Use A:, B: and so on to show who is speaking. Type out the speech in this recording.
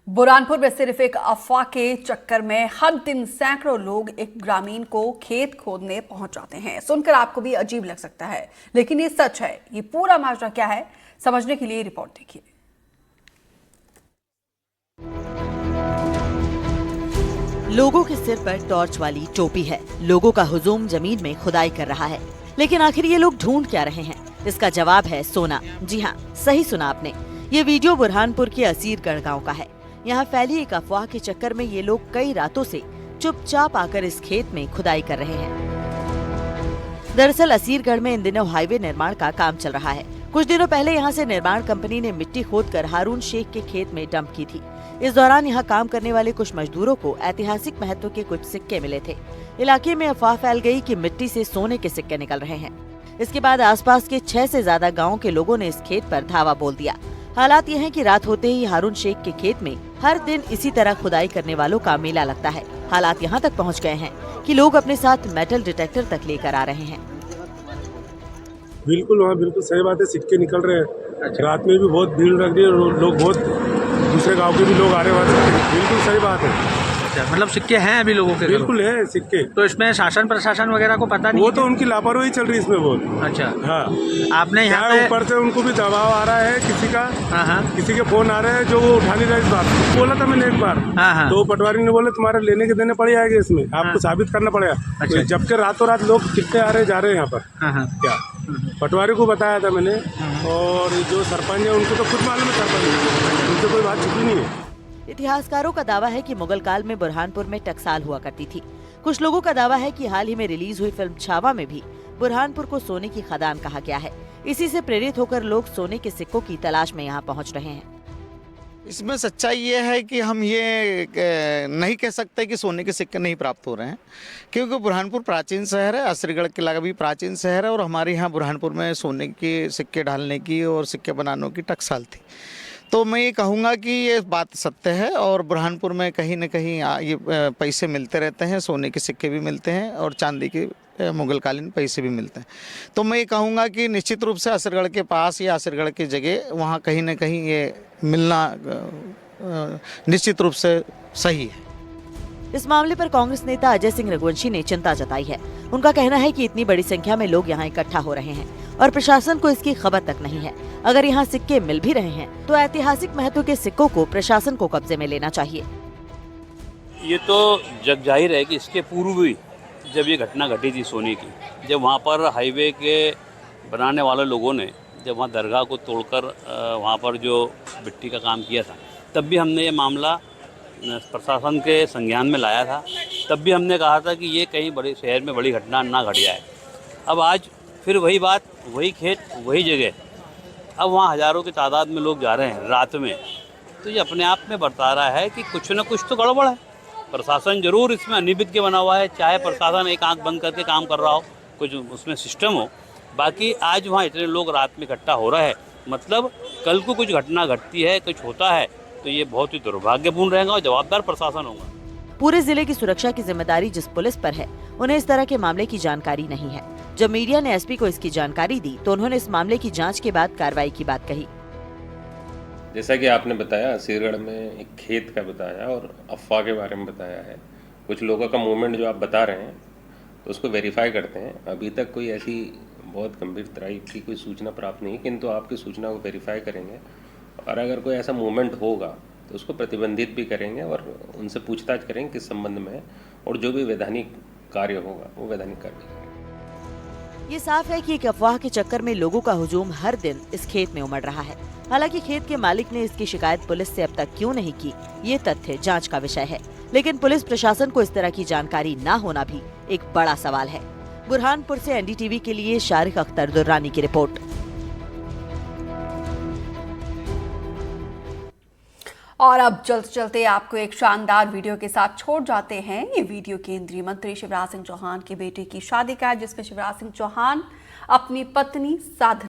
A: बुरहानपुर में सिर्फ एक अफवाह के चक्कर में हर दिन सैकड़ों लोग एक ग्रामीण को खेत खोदने पहुंच जाते हैं। सुनकर आपको भी अजीब लग सकता है, लेकिन ये सच है। ये पूरा माजरा क्या है, समझने के लिए रिपोर्ट देखिए।
B: लोगों के सिर पर टॉर्च वाली टोपी है। लोगों का हुजूम जमीन में खुदाई कर रहा है, लेकिन आखिर ये लोग ढूंढ क्या रहे हैं? इसका जवाब है सोना। जी हाँ, सही सुना आपने। ये वीडियो बुरहानपुर के असीरगढ़ गांव का है। यहाँ फैली एक अफवाह के चक्कर में ये लोग कई रातों से चुपचाप आकर इस खेत में खुदाई कर रहे हैं। दरअसल असीरगढ़ में इन दिनों हाईवे निर्माण का काम चल रहा है। कुछ दिनों पहले यहाँ से निर्माण कंपनी ने मिट्टी खोदकर हारून शेख के खेत में डंप की थी। इस दौरान यहाँ काम करने वाले कुछ मजदूरों को ऐतिहासिक महत्व के कुछ सिक्के मिले थे। इलाके में अफवाह फैल गई कि मिट्टी से सोने के सिक्के निकल रहे हैं। इसके बाद आसपास के 6 से ज्यादा गाँव के लोगों ने इस खेत पर धावा बोल दिया। हालात ये हैं कि रात होते ही हारून शेख के खेत में हर दिन इसी तरह खुदाई करने वालों का मेला लगता है। हालात यहाँ तक पहुँच गए हैं कि लोग अपने साथ मेटल डिटेक्टर तक लेकर आ रहे हैं।
C: बिल्कुल, वहाँ बिल्कुल सही बात है, सिक्के निकल रहे हैं। अच्छा। रात में भी बहुत भीड़ लग रही है और लोग बहुत दूसरे गांव के भी लोग आ रहे हैं। बिल्कुल सही बात है।
D: अच्छा, मतलब सिक्के हैं अभी लोगों के?
C: बिल्कुल है सिक्के।
D: तो इसमें शासन प्रशासन वगैरह को पता नहीं?
C: वो तो उनकी लापरवाही चल रही है इसमें बहुत।
D: अच्छा,
C: हाँ।
D: आपने यहाँ पे
C: ऊपर से उनको भी दबाव आ रहा है किसी का।
D: हाँ,
C: किसी के फोन आ रहे हैं जो वो उठा नहीं रहा। इस बात बोला था मैंने एक बार।
D: हाँ।
C: तो पटवारी ने बोला तुम्हारे लेने के देने पड़ जाएंगे, इसमें आपको साबित करना पड़ेगा।
D: अच्छा।
C: जबकि रातों रात लोग कितने आ रहे जा रहे हैं यहाँ पर।
D: हाँ।
C: क्या पटवारी को बताया था मैंने, और जो सरपंच है उनको तो खुद मालूम है, सरपंच उनसे कोई बात छुपी नहीं है।
B: इतिहासकारों का दावा है कि मुगल काल में बुरहानपुर में टकसाल हुआ करती थी। कुछ लोगों का दावा है कि हाल ही में रिलीज हुई फिल्म छावा में भी बुरहानपुर को सोने की खदान कहा गया है। इसी से प्रेरित होकर लोग सोने के सिक्कों की तलाश में यहाँ पहुँच रहे हैं।
E: इसमें सच्चाई ये है कि हम ये नहीं कह सकते कि सोने के सिक्के नहीं प्राप्त हो रहे हैं, क्योंकि बुरहानपुर प्राचीन शहर है, असरीगढ़ किला भी प्राचीन शहर है, और हमारे यहाँ बुरहानपुर में सोने के सिक्के ढालने की और सिक्के बनाने की टकसाल थी। तो मैं ये कहूँगा कि ये बात सत्य है, और बुरहानपुर में कहीं न कहीं ये पैसे मिलते रहते हैं, सोने के सिक्के भी मिलते हैं और चांदी के मुगलकालीन पैसे भी मिलते हैं। तो मैं ये कहूँगा कि निश्चित रूप से असरगढ़ के पास या असरगढ़ की जगह वहाँ कहीं न कहीं ये मिलना निश्चित रूप से सही है।
B: इस मामले पर कांग्रेस नेता अजय सिंह रघुवंशी ने चिंता जताई है। उनका कहना है कि इतनी बड़ी संख्या में लोग यहाँ इकट्ठा हो रहे हैं और प्रशासन को इसकी खबर तक नहीं है। अगर यहाँ सिक्के मिल भी रहे हैं तो ऐतिहासिक महत्व के सिक्कों को प्रशासन को कब्जे में लेना चाहिए।
F: ये तो जग जाहिर है कि इसके पूर्व भी जब ये घटना घटी थी सोने की, जब वहाँ पर हाईवे के बनाने वाले लोगों ने जब वहाँ दरगाह को तोड़कर वहाँ पर जो मिट्टी का काम किया था, तब भी हमने ये मामला प्रशासन के संज्ञान में लाया था। तब भी हमने कहा था कि ये कहीं बड़े शहर में बड़ी घटना ना घट जाए। अब आज फिर वही बात, वही खेत, वही जगह, अब वहाँ हज़ारों की तादाद में लोग जा रहे हैं रात में। तो ये अपने आप में बता रहा है कि कुछ न कुछ तो गड़बड़ है। प्रशासन जरूर इसमें अनिभिज्ञ बना हुआ है, चाहे प्रशासन एक आंख बंद करके काम कर रहा हो, कुछ उसमें सिस्टम हो। बाकी आज वहाँ इतने लोग रात में इकट्ठा हो रहे हैं, मतलब कल को कुछ घटना घटती है, कुछ होता है तो ये बहुत ही दुर्भाग्यपूर्ण रहेगा और जवाबदार प्रशासन होगा।
B: पूरे जिले की सुरक्षा की जिम्मेदारी जिस पुलिस पर है, उन्हें इस तरह के मामले की जानकारी नहीं है। जब मीडिया ने एसपी को इसकी जानकारी दी तो उन्होंने इस मामले की जांच के बाद कार्रवाई की बात कही।
G: जैसा कि आपने बताया, असीरगढ़ में एक खेत का बताया और अफवाह के बारे में बताया है। कुछ लोगों का मूवमेंट जो आप बता रहे हैं तो उसको वेरीफाई करते हैं। अभी तक कोई ऐसी बहुत गंभीर तरह की कोई सूचना प्राप्त नहीं, किंतु आपकी सूचना को वेरीफाई करेंगे और अगर कोई ऐसा मूवमेंट होगा तो उसको प्रतिबंधित भी करेंगे और उनसे पूछताछ करेंगे किस संबंध में है, और जो भी वैधानिक कार्य होगा वो वैधानिक कार्य करेंगे।
B: ये साफ है कि एक अफवाह के चक्कर में लोगों का हुजूम हर दिन इस खेत में उमड़ रहा है। हालांकि खेत के मालिक ने इसकी शिकायत पुलिस से अब तक क्यों नहीं की, ये तथ्य जांच का विषय है। लेकिन पुलिस प्रशासन को इस तरह की जानकारी न होना भी एक बड़ा सवाल है। बुरहानपुर से एनडीटीवी के लिए शारिक अख्तर दुर्रानी की रिपोर्ट।
A: और अब चलते चलते आपको एक शानदार वीडियो के साथ छोड़ जाते हैं। ये वीडियो केंद्रीय मंत्री शिवराज सिंह चौहान की बेटी की शादी का है, जिसमें शिवराज सिंह चौहान अपनी पत्नी साधना